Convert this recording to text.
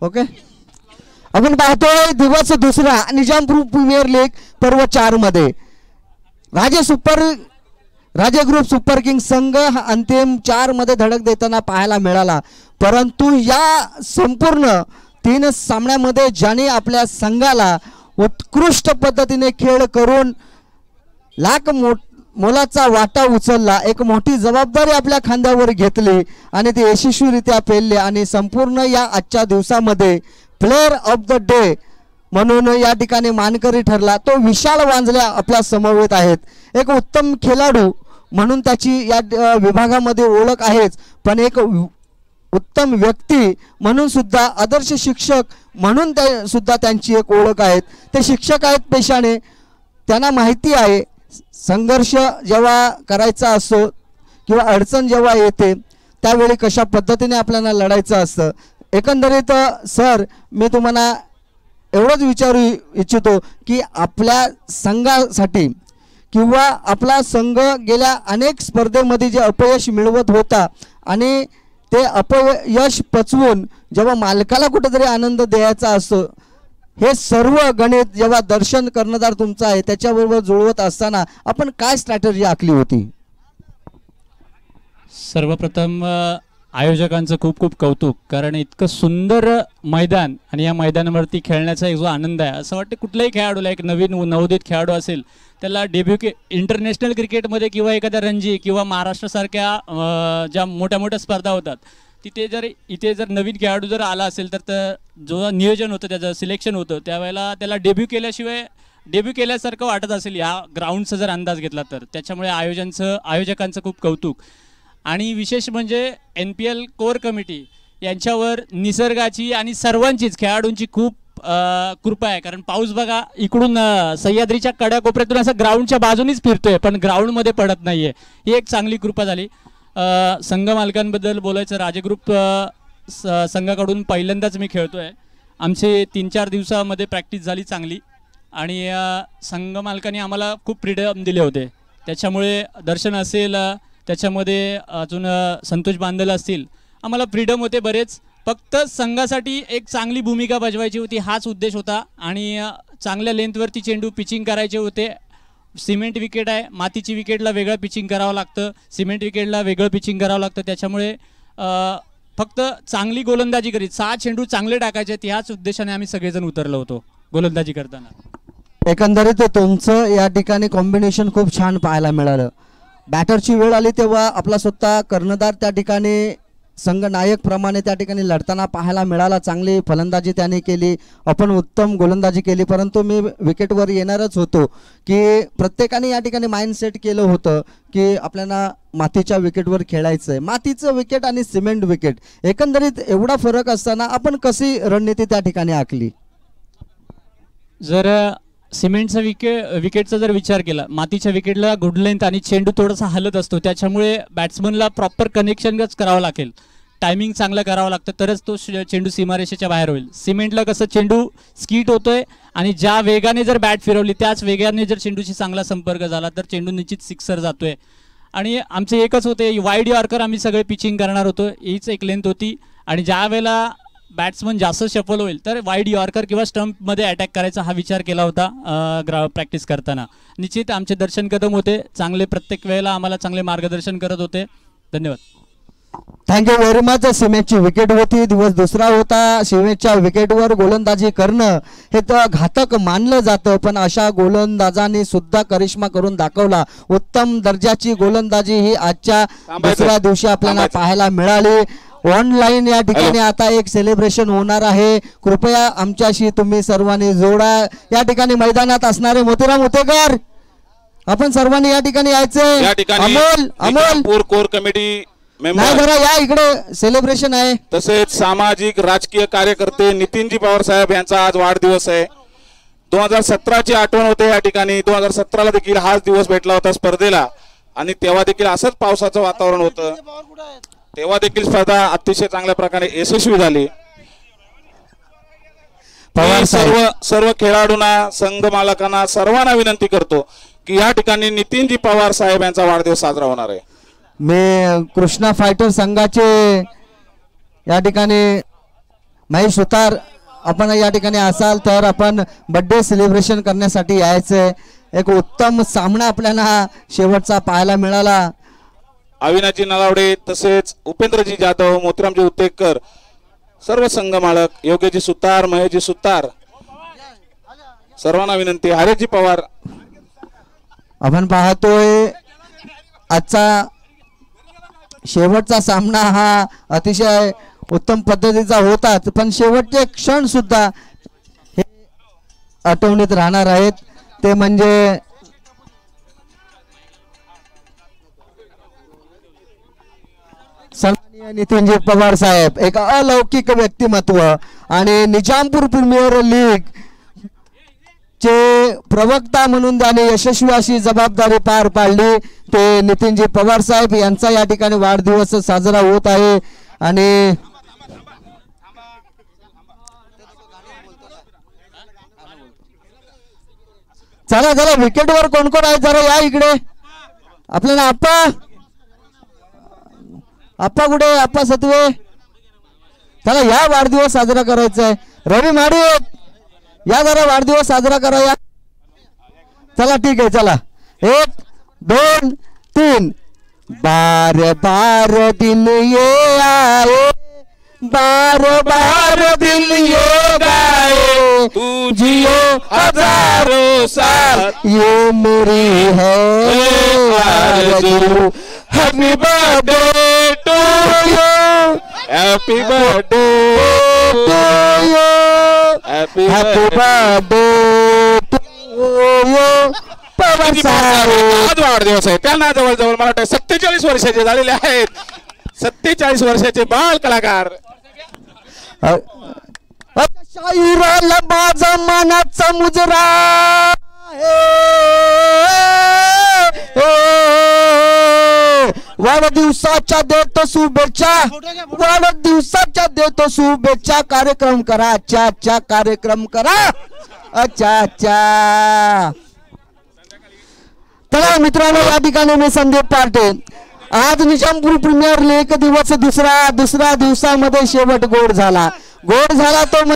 Okay, आपण पाहतोय दिवस दुसरा निजामपूर प्रीमियर लीग पर्व 4 मध्ये राजे ग्रुप सुपर किंग संघ अंतिम 4 मध्ये धडक देताना पाहायला मिळाला। परंतु या संपूर्ण 3 सामन्यामध्ये ज्यांनी आपल्या संघाला उत्कृष्ट पद्धतीने खेळ करून लाख मोलाचा वाटा उचलला, एक मोठी जबाबदारी आपल्या खांद्यावर घेतली आणि ती यशस्वीरित्या पेलली आणि संपूर्ण या आजच्या दिवसामध्ये प्लेयर ऑफ द डे म्हणून या ठिकाणी मानकरी ठरला तो विशाल वांजल्या आपल्या समवेत आहेत। एक उत्तम खेळाडू म्हणून त्याची या विभागामध्ये ओळख आहेच, पण एक उत्तम व्यक्ती म्हणून सुद्धा आदर्श शिक्षक म्हणून सुद्धा त्यांची एक ओळख आहे। ते शिक्षक आहेत पेशाने, त्यांना माहिती आहे संघर्ष जेव्हा करायचा असतो किंवा अडचण जेव्हा येते त्यावेळी कशा पद्धतीने आपल्याला लढायचं असतं। एकंदरीत सर मी तुम्हाला एवढंच विचारू इच्छितो की आपल्या संघासाठी किंवा आपला संघ गेल्या अनेक स्पर्धेमध्ये जे अपयश मिळवत होता आणि ते अपयश पचवून जेव्हा मालकाला कुठेतरी आनंद द्यायचा असतो, हे सर्व गणित जेव्हा दर्शन कर्णधार तुमचा आहे त्याच्याबरोबर जुळवत असताना आपण काय स्ट्रॅटेजी आखली होती? सर्वप्रथम आयोजकांचं खूप खूप कौतुक, कारण इतकं सुंदर मैदान आणि या मैदानावरती खेळण्याचा एक जो आनंद आहे, असं वाटतं कुठल्याही खेळाडूला, एक नवीन नवोदित खेळाडू असेल त्याला डेब्यू इंटरनॅशनल क्रिकेटमध्ये किंवा एखाद्या रणजी किंवा महाराष्ट्रासारख्या ज्या मोठ्या मोठ्या स्पर्धा होतात तिथे इथे जर नवीन खेळाडू जर आला असेल तर जो नियोजन होतं त्याचं सिलेक्शन होतं त्यावेळेला त्याला डेब्यू केल्यासारखं वाटत असेल या ग्राउंडचा जर अंदाज घेतला तर। त्याच्यामुळे आयोजकांचं खूप कौतुक आणि विशेष म्हणजे NPL कोर कमिटी यांच्यावर निसर्गाची आणि सर्वांचीच खेळाडूंची खूप कृपा आहे, कारण पाऊस बघा इकडून सह्याद्रीच्या कड्याकोपऱ्यातून असं ग्राउंडच्या बाजूनीच फिरतोय पण ग्राउंडमध्ये पडत नाहीये, ही एक चांगली कृपा झाली। संघ मालकांबद्दल बोलायचं, राजे ग्रुप संघाकडून पहिल्यांदाच मी खेळतोय, आमचे 3-4 दिवसामध्ये प्रॅक्टिस झाली चांगली आणि संघ मालकांनी आम्हाला खूप फ्रीडम दिले होते, त्याच्यामुळे दर्शन असेल त्याच्यामध्ये अजून संतोष बांदल असतील, आम्हाला फ्रीडम होते बरेच। फक्त संघासाठी एक चांगली भूमिका बजवायची होती हाच उद्देश होता आणि चांगल्या लेंथवरती चेंडू पिचिंग करायचे होते। सिमेंट विकेट आहे, मातीची विकेटला वेगळं पिचिंग करावं लागतं, सिमेंट विकेटला वेगळं पिचिंग करावं लागतं, त्याच्यामुळे फक्त चांगली गोलंदाजी करीत 6 चेंडू चांगले टाकायचे ह्याच उद्देशाने आम्ही सगळेजण उतरलो होतो गोलंदाजी करताना। एकंदरीत तुमचं या ठिकाणी कॉम्बिनेशन खूप छान पाहायला मिळालं। बॅटरची वेळ आली तेव्हा आपला स्वतः कर्णधार त्या ठिकाणी संघ नायक प्रमाणे त्या ठिकाणी लढताना पाहायला मिळाला, चांगली फलंदाजी त्याने केली, आपण उत्तम गोलंदाजी केली। परंतु मी विकेटवर येणारच होतो की प्रत्येकाने या ठिकाणी माइंडसेट केलं होतं की आपल्याला मातीच्या विकेटवर खेळायचं आहे, मातीचं विकेट आणि सिमेंट विकेट एकंदरीत एवढा फरक असताना आपण कशी रणनीती त्या ठिकाणी आखली? जर सिमेंटचा विकेटचा जर विचार केला, मातीच्या विकेटला गुड लेंथ आणि चेंडू थोडासा हलत असतो, त्याच्यामुळे बॅट्समनला प्रॉपर कनेक्शनच करावं लागेल, टायमिंग चांगलं करावं लागतं तरच तो चेंडू सीमारेषेच्या बाहेर होईल। सिमेंटला कसं चेंडू स्कीट होतोय आणि ज्या वेगाने जर बॅट फिरवली त्याच वेगाने जर चेंडूशी चांगला संपर्क झाला तर चेंडू निश्चित सिक्सर जातोय। आणि आमचे एकच होते वाईड यॉर्कर, आम्ही सगळे पिचिंग करणार होतो, हीच एक लेंथ होती आणि ज्या वेळेला बॅट्समन जास्त शफल होईल तर वाईड यॉर्कर किंवा स्टंपमध्ये अटॅक करायचा हा विचार केला होता प्रॅक्टिस करताना। निश्चित आमचे दर्शन कदम होते चांगले, प्रत्येक वेळेला आम्हाला चांगले मार्गदर्शन करत होते। धन्यवाद, थँक्यू व्हेरी मच। सिमेंटची विकेट होती, दिवस दुसरा होता, सिमेंटच्या विकेटवर गोलंदाजी करणं हे तर घातक मानलं जातं, पण अशा गोलंदाजांनी सुद्धा करिश्मा करून दाखवला। उत्तम दर्जाची गोलंदाजी ही आजच्या दुसऱ्या दिवशी आपल्याला पाहायला मिळाली। ऑनलाईन या ठिकाणी आता एक सेलिब्रेशन होणार आहे, कृपया आमच्याशी तुम्ही सर्वांनी जोडा। या ठिकाणी मैदानात असणारे मोतीराम उतेकर आपण सर्वांनी या ठिकाणी यायचे। अमोल कोर कमिटी नाही बरं या इकडे सेलिब्रेशन आहे, तसेच सामाजिक राजकीय कार्यकर्ते नितीनजी पवार साहेब यांचा आज वाढदिवस आहे। 2017ची आठवण होते या ठिकाणी, 2017ला देखील हाच दिवस भेटला होता स्पर्धेला आणि तेव्हा देखील असंच पावसाचं वातावरण होतं, तेव्हा देखील स्पर्धा अतिशय चांगल्या प्रकारे यशस्वी झाली। सर्व खेळाडूंना, संघ मालकांना सर्वांना विनंती करतो की या ठिकाणी नितीनजी पवार साहेब यांचा वाढदिवस साजरा होणार आहे। मी कृष्णा फायटर संघाचे या ठिकाणी महेश सुतार आपण या ठिकाणी असाल तर आपण बर्थडे सेलिब्रेशन करण्यासाठी यायचंय. एक उत्तम सामना आपल्याला हा शेवटचा पाहायला मिळाला. अविनाशजी नलावडे तसेच उपेंद्रजी जाधव, मोतीरामजी उत्तेकर, सर्व संघ मालक, योगेशजी सुतार, महेशजी सुतार, सर्वांना विनंती. हरेशजी पवार. आपण पाहतोय आजचा शेवटचा सामना हा अतिशय उत्तम पद्धतीचा होता, पण शेवटचे क्षण सुद्धा हे आठवणीत राहणार आहेत. ते म्हणजे सन्माननीय नितीनजी पवार साहेब, एक अलौकिक व्यक्तिमत्व आणि निजामपूर प्रीमियर लीग चे प्रवक्ता म्हणून त्याने यशस्वी अशी जबाबदारी पार पाडली. ते नितीनजी पवार साहेब यांचा या ठिकाणी वाढदिवस साजरा होत आहे. आणि चला चला विकेटवर कोण कोण आहे जरा या इकडे. आपल्याला आप्पा कुठे, आप्पा सत्वे, चला या वाढदिवस साजरा करायचा आहे. रवी माडी या जरा वाढदिवस साजरा करा या. चला ठीक आहे, चला 1 2 3. बार बार दिन ये आए, बार बार दिन ये गाए, तू जियो हजारों साल, ये मेरी है आरज़ू. Happy birthday to you, happy birthday to you, happy happy birthday to you Pavan साहेब. आज वाढदिवस आहे. त्यांना जवळजवळ मला वाटतं 47 वर्षाचे झालेले आहेत. 47 वर्षाचे बाल कलाकार. शाहिराला माझा मानाचा मुजरा वाढदिवसाच्या देतो शुभेच्छा, वाढदिवसाच्या देतो शुभेच्छा. कार्यक्रम करा, अच्छा अच्छा कार्यक्रम करा, अच्छा अच्छा. तर मित्रांनो या ठिकाणी मी संदीप पार्टे. आज निजामपूर प्रीमियर लीग दिवस दुसऱ्या दिवसामध्ये शेवट गोड झाला तो